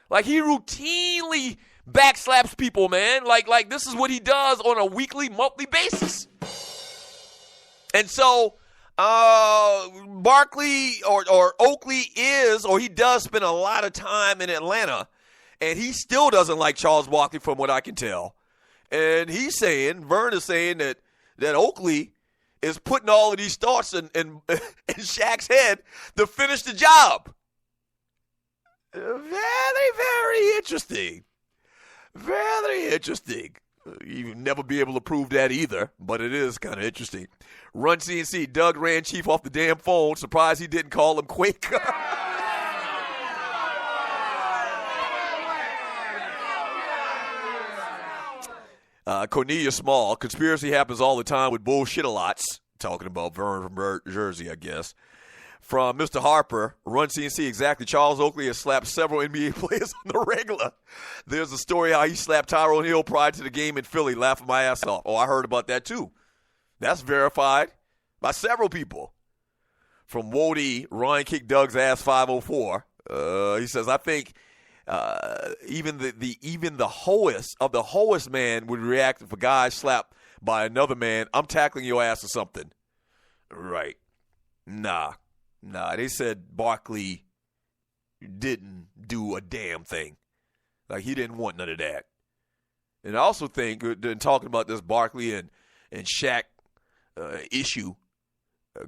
Like, he routinely backslaps people, man. Like this is what he does on a weekly, monthly basis. And so Barkley or Oakley he does spend a lot of time in Atlanta, and he still doesn't like Charles Barkley from what I can tell. And Vern is saying that Oakley is putting all of these thoughts in Shaq's head to finish the job. Very, very interesting. Very interesting. You'll never be able to prove that either, but it is kind of interesting. Run CNC, Doug ran Chief off the damn phone. Surprised he didn't call him Quake. Cornelia Small, conspiracy happens all the time with bullshit-a-lots. Talking about Vern from Jersey, I guess. From Mr. Harper, Run CNC, exactly. Charles Oakley has slapped several NBA players on the regular. There's a story how he slapped Tyrone Hill prior to the game in Philly, laughing my ass off. Oh, I heard about that too. That's verified by several people. From Wody, Ryan kicked Doug's ass 504. He says, I think even the hoest of the hoest man would react if a guy slapped by another man. I'm tackling your ass or something. Right. Nah, they said Barkley didn't do a damn thing. Like, he didn't want none of that. And I also think, talking about this Barkley and Shaq issue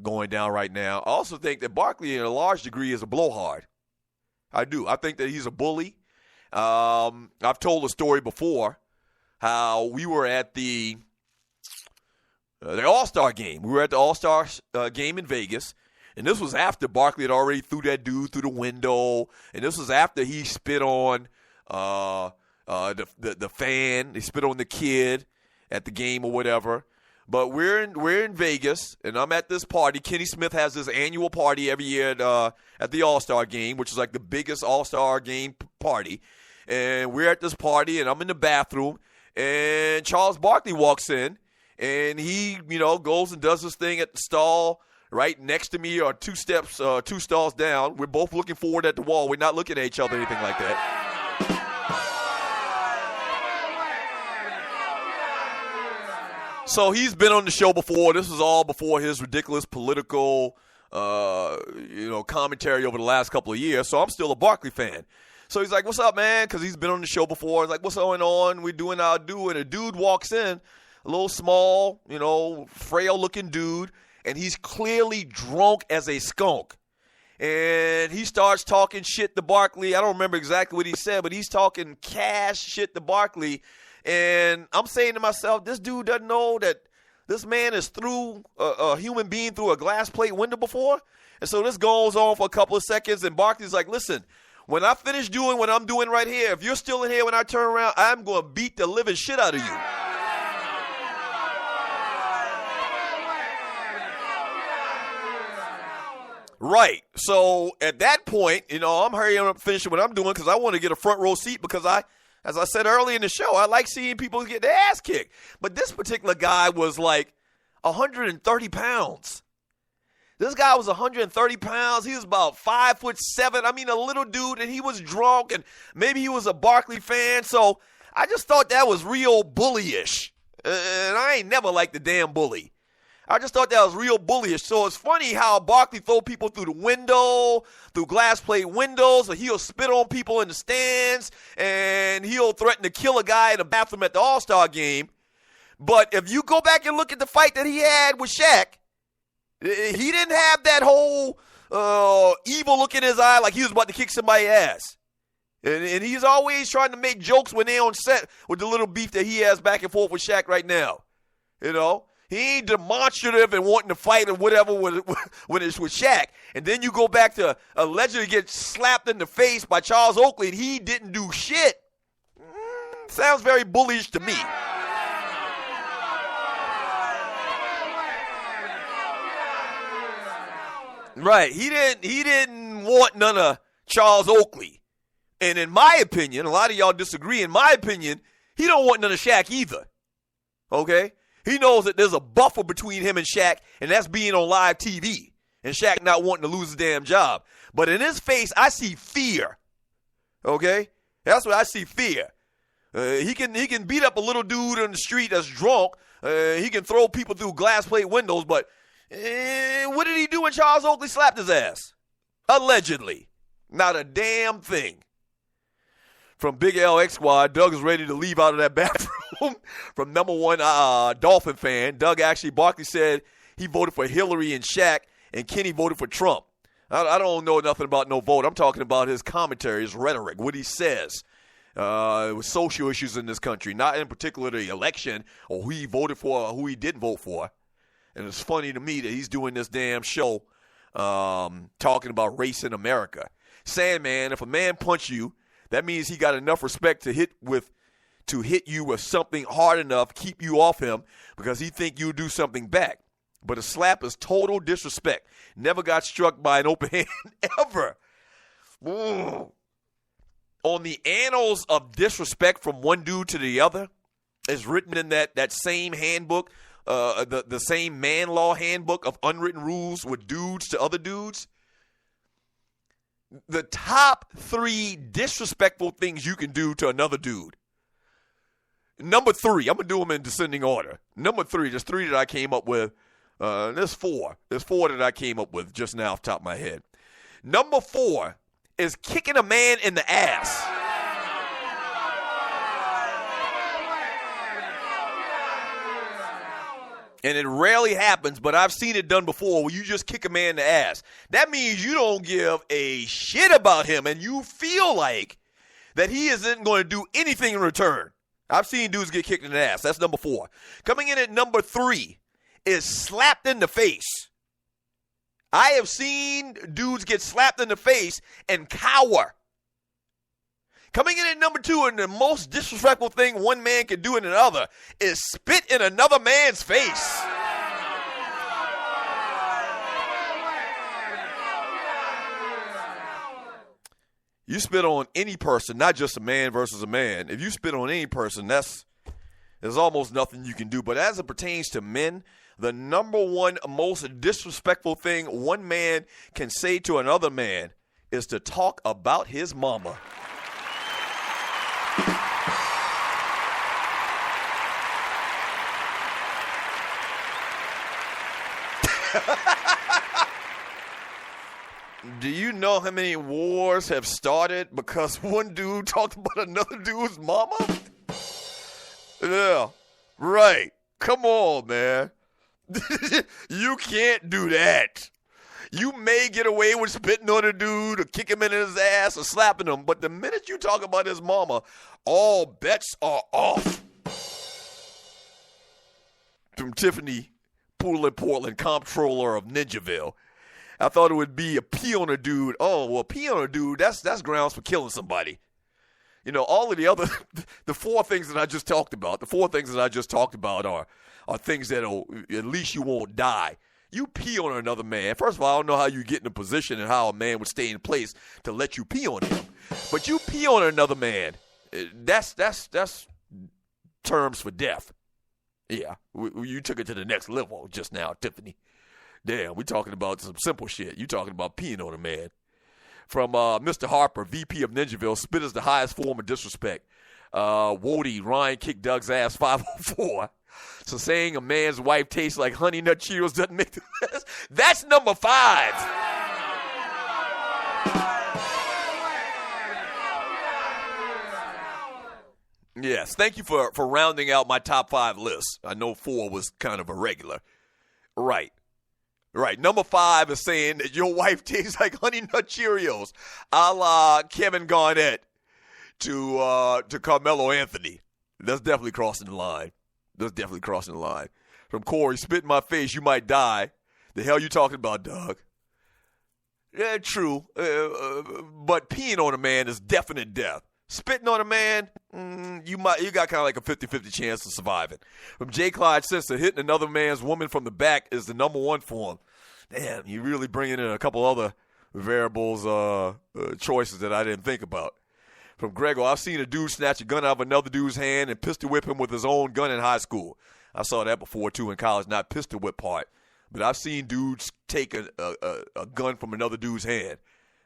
going down right now, I also think that Barkley, in a large degree, is a blowhard. I do. I think that he's a bully. I've told a story before how we were at the All-Star game. We were at the All-Star game in Vegas. And this was after Barkley had already threw that dude through the window. And this was after he spit on the fan. He spit on the kid at the game or whatever. But we're in Vegas, and I'm at this party. Kenny Smith has this annual party every year at the All-Star game, which is like the biggest All-Star game party. And we're at this party, and I'm in the bathroom, and Charles Barkley walks in, and he, goes and does this thing at the stall right next to me, or two stalls down. We're both looking forward at the wall. We're not looking at each other or anything like that. So he's been on the show before. This was all before his ridiculous political, commentary over the last couple of years. So I'm still a Barkley fan. So he's like, what's up, man? Because he's been on the show before. He's like, what's going on? We're doing our do. And a dude walks in, a little small, frail-looking dude. And he's clearly drunk as a skunk. And he starts talking shit to Barkley. I don't remember exactly what he said, but he's talking cash shit to Barkley. And I'm saying to myself, this dude doesn't know that this man is through a human being through a glass plate window before. And so this goes on for a couple of seconds. And Barkley's like, listen, when I finish doing what I'm doing right here, if you're still in here when I turn around, I'm going to beat the living shit out of you. Right. So at that point, I'm hurrying up finishing what I'm doing because I want to get a front row seat because as I said earlier in the show, I like seeing people get their ass kicked. But this particular guy was like 130 pounds. This guy was 130 pounds. He was about 5'7". I mean, a little dude, and he was drunk, and maybe he was a Barkley fan. So I just thought that was real bullyish. And I ain't never liked the damn bully. I just thought that was real bullyish. So it's funny how Barkley throw people through the window, through glass plate windows, or he'll spit on people in the stands, and he'll threaten to kill a guy in the bathroom at the All-Star game. But if you go back and look at the fight that he had with Shaq, he didn't have that whole evil look in his eye like he was about to kick somebody's ass. And he's always trying to make jokes when they're on set with the little beef that he has back and forth with Shaq right now. He ain't demonstrative and wanting to fight or whatever when it's with Shaq. And then you go back to allegedly get slapped in the face by Charles Oakley and he didn't do shit. Sounds very bullish to me. Right. He didn't want none of Charles Oakley. And in my opinion, a lot of y'all disagree, in my opinion, he don't want none of Shaq either. Okay? He knows that there's a buffer between him and Shaq, and that's being on live TV, and Shaq not wanting to lose his damn job. But in his face, I see fear, okay? That's what I see, fear. He can beat up a little dude on the street that's drunk. He can throw people through glass plate windows, but what did he do when Charles Oakley slapped his ass? Allegedly. Not a damn thing. From Big L X Squad, Doug is ready to leave out of that bathroom. From number one Dolphin fan, Barkley said he voted for Hillary and Shaq, and Kenny voted for Trump. I don't know nothing about no vote. I'm talking about his commentary, his rhetoric, what he says. With social issues in this country, not in particular the election or who he voted for or who he didn't vote for. And it's funny to me that he's doing this damn show talking about race in America. Saying, man, if a man punch you, that means he got enough respect to hit you with something hard enough, keep you off him because he think you'll do something back. But a slap is total disrespect. Never got struck by an open hand ever. Ooh. On the annals of disrespect from one dude to the other, is written in that same handbook, the same man law handbook of unwritten rules with dudes to other dudes. The top 3 disrespectful things you can do to another dude. Number 3, I'm going to do them in descending order. Number 3, there's 3 that I came up with. There's 4. There's 4 that I came up with just now off the top of my head. Number 4 is kicking a man in the ass. And it rarely happens, but I've seen it done before where you just kick a man in the ass. That means you don't give a shit about him and you feel like that he isn't going to do anything in return. I've seen dudes get kicked in the ass. That's number 4. Coming in at number 3 is slapped in the face. I have seen dudes get slapped in the face and cower. Coming in at number 2, and the most disrespectful thing one man can do in another is spit in another man's face. You spit on any person, not just a man versus a man. If you spit on any person, there's almost nothing you can do. But as it pertains to men, the number 1 most disrespectful thing one man can say to another man is to talk about his mama. Do you know how many wars have started because one dude talked about another dude's mama? Yeah, right. Come on, man. You can't do that. You may get away with spitting on a dude or kicking him in his ass or slapping him, but the minute you talk about his mama, all bets are off. From Tiffany Portland, comptroller of Ninjaville. I thought it would be a pee on a dude. Oh, well, pee on a dude, that's grounds for killing somebody. You know, all of the other, the 4 things that I just talked about, are things that'll, at least you won't die. You pee on another man. First of all, I don't know how you get in a position and how a man would stay in place to let you pee on him. But you pee on another man, that's terms for death. Yeah, you took it to the next level just now, Tiffany. Damn, we talking about some simple shit. You talking about peeing on a man. From Mr. Harper, VP of Ninjaville, spit is the highest form of disrespect. Wody, Ryan kicked Doug's ass 504. So saying a man's wife tastes like Honey Nut Cheerios doesn't make the list. That's number 5. Yes, thank you for rounding out my top 5 list. I know 4 was kind of irregular. Right. Number 5 is saying that your wife tastes like Honey Nut Cheerios, a la Kevin Garnett to Carmelo Anthony. That's definitely crossing the line. From Corey, spit in my face, you might die. The hell you talking about, Doug? Yeah, true. But peeing on a man is definite death. Spitting on a man, you got kind of like a 50-50 chance of surviving. From J. Clyde Simpson, hitting another man's woman from the back is the number 1 form. Damn, you really bringing in a couple other variables, choices that I didn't think about. From Gregor, I've seen a dude snatch a gun out of another dude's hand and pistol whip him with his own gun in high school. I saw that before, too, in college, not pistol whip part. But I've seen dudes take a gun from another dude's hand.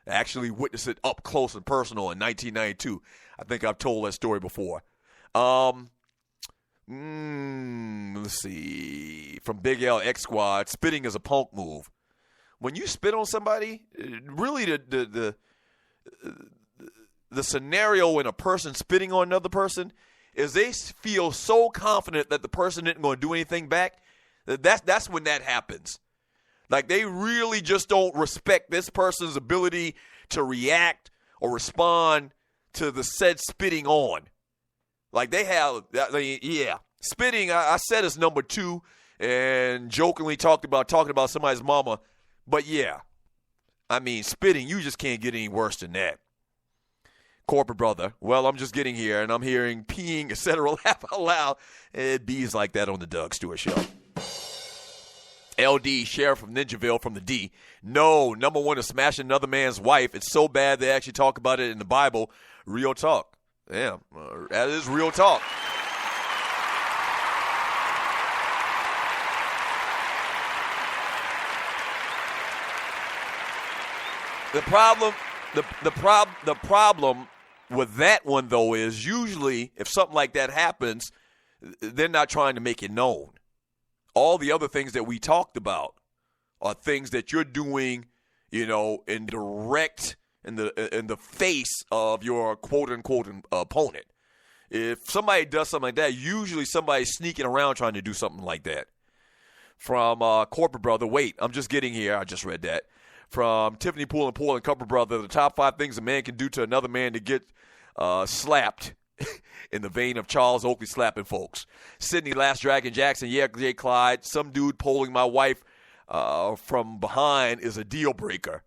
I actually witnessed it up close and personal in 1992. I think I've told that story before. Let's see. From Big L X Squad, spitting is a punk move. When you spit on somebody, really the scenario when a person spitting on another person is they feel so confident that the person isn't going to do anything back. That's when that happens. Like, they really just don't respect this person's ability to react or respond to the said spitting on. Like, they have, spitting, I said it's number 2 and jokingly talking about somebody's mama. But, yeah, I mean, spitting, you just can't get any worse than that. Corporate brother, well, I'm just getting here, and I'm hearing peeing, etc. laugh out loud. It bees like that on the Doug Stewart Show. LD, Sheriff from Ninjaville from the D. No, number 1 is smashing another man's wife. It's so bad they actually talk about it in the Bible. Real talk. Yeah, that is real talk. The problem with that one, though, is usually if something like that happens, they're not trying to make it known. All the other things that we talked about are things that you're doing, in the face of your quote-unquote opponent. If somebody does something like that, usually somebody's sneaking around trying to do something like that. From Corporate Brother, wait, I'm just getting here. I just read that. From Tiffany Poole and Poole and Corporate Brother, the top 5 things a man can do to another man to get slapped. In the vein of Charles Oakley slapping folks. Sydney Last Dragon Jackson, yeah, Jay Clyde. Some dude polling my wife from behind is a deal breaker.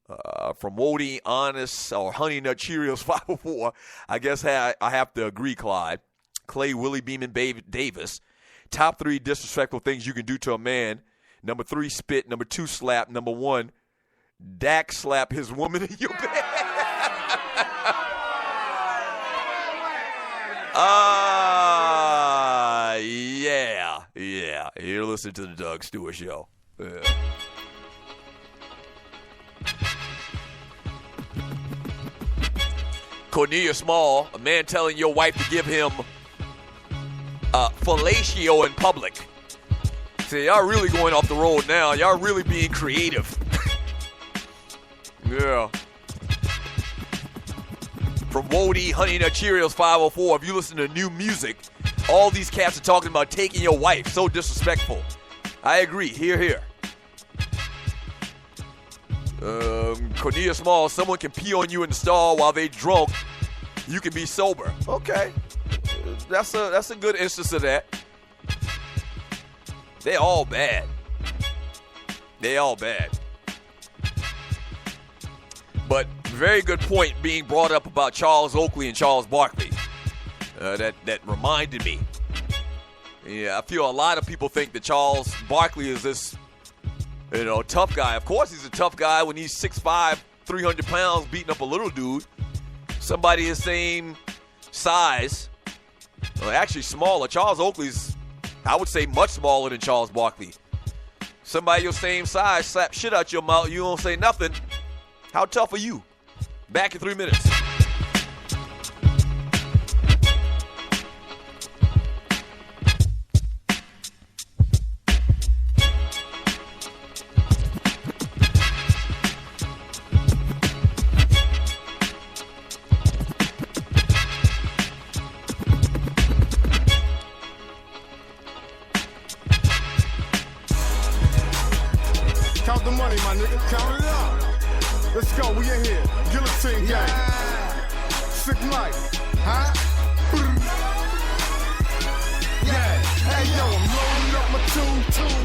From Wody, Honest, or Honey Nut Cheerios 504. I guess I have to agree, Clyde. Clay, Willie Beeman Davis. Top 3 disrespectful things you can do to a man. Number 3, spit. Number 2, slap. Number 1, Dak slap his woman in your bed. Yeah. You're listening to the Doug Stewart Show. Yeah. Cornelia Small, a man telling your wife to give him fellatio in public. See, y'all really going off the road now. Y'all really being creative. Yeah. From Wody, Honey Nut Cheerios 504, if you listen to new music, all these cats are talking about taking your wife. So disrespectful. I agree. Here. Cornelia Small, someone can pee on you in the stall while they drunk. You can be sober. Okay. That's a good instance of that. They all bad. But very good point being brought up about Charles Oakley and Charles Barkley. That reminded me. Yeah, I feel a lot of people think that Charles Barkley is this, tough guy. Of course he's a tough guy when he's 6'5", 300 pounds, beating up a little dude. Somebody his same size, well, actually smaller. Charles Oakley's, I would say, much smaller than Charles Barkley. Somebody your same size slap shit out your mouth, you don't say nothing. How tough are you? Back in 3 minutes. Count the money, my nigga. Count it up. Let's go. We in here. Guillotine gang. Sick Mike. Huh? Yeah. Hey, yo, I'm loading up my two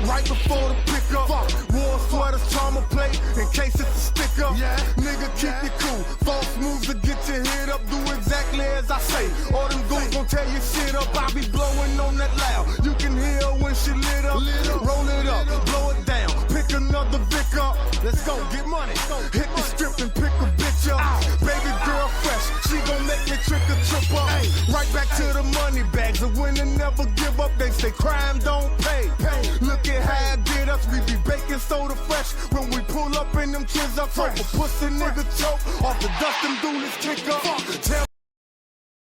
right before the pickup. War sweaters, trauma plate, in case it's a sticker. Yeah. Nigga, keep it cool. False moves to get your head up. Do exactly as I say. All them goons gon' tear your shit up. I be blowing on that loud. You can hear when she lit up. Roll it up, blow it down. Pick another Vic up. Let's go, get money. Hit the strip and pick a bitch up. Baby girl fresh, she gon' make me trick or trip up. Right back to the money bags. A winner never give up. They say crime don't pay. Look at how I get us. We be baking soda fresh when we pull up in them kids up. Fresh. A pussy nigga choke off the dust them dudes kick up. Tell